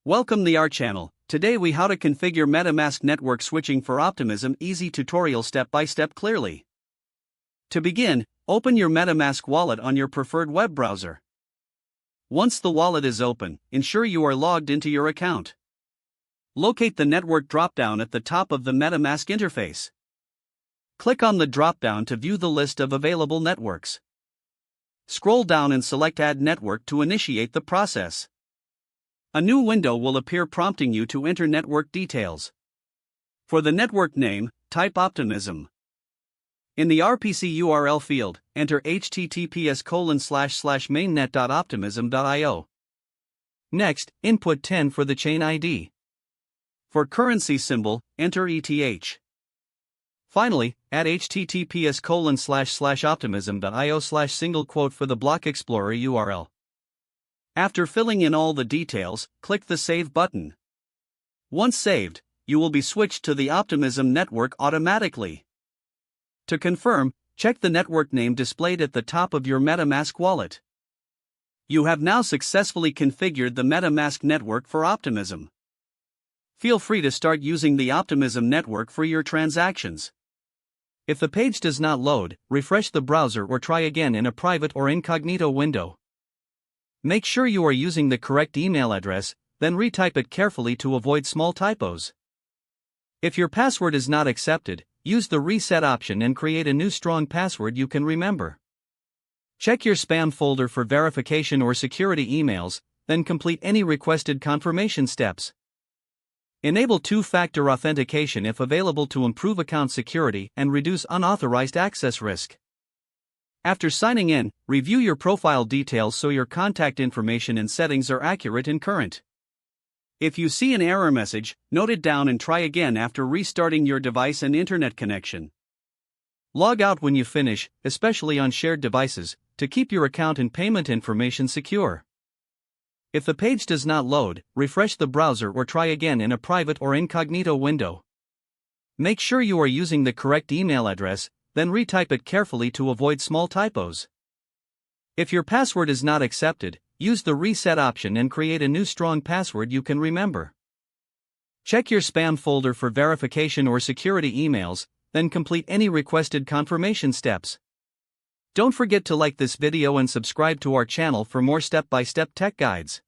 Welcome to our channel. Today we how to configure MetaMask network switching for Optimism easy tutorial step by step clearly. To begin, open your MetaMask wallet on your preferred web browser. Once the wallet is open, ensure you are logged into your account. Locate the network dropdown at the top of the MetaMask interface. Click on the dropdown to view the list of available networks. Scroll down and select Add Network to initiate the process. A new window will appear prompting you to enter network details. For the network name, type Optimism. In the RPC URL field, enter https://mainnet.optimism.io. Next, input 10 for the chain ID. For currency symbol, enter ETH. Finally, add https://optimism.io/single quote for the block explorer URL. After filling in all the details, click the Save button. Once saved, you will be switched to the Optimism network automatically. To confirm, check the network name displayed at the top of your MetaMask wallet. You have now successfully configured the MetaMask network for Optimism. Feel free to start using the Optimism network for your transactions. If the page does not load, refresh the browser or try again in a private or incognito window. Make sure you are using the correct email address, then retype it carefully to avoid small typos. If your password is not accepted, use the reset option and create a new strong password you can remember. Check your spam folder for verification or security emails, then complete any requested confirmation steps. Enable two-factor authentication if available to improve account security and reduce unauthorized access risk. After signing in, review your profile details so your contact information and settings are accurate and current. If you see an error message, note it down and try again after restarting your device and internet connection. Log out when you finish, especially on shared devices, to keep your account and payment information secure. If the page does not load, refresh the browser or try again in a private or incognito window. Make sure you are using the correct email address, then retype it carefully to avoid small typos. If your password is not accepted, use the reset option and create a new strong password you can remember. Check your spam folder for verification or security emails, then complete any requested confirmation steps. Don't forget to like this video and subscribe to our channel for more step-by-step tech guides.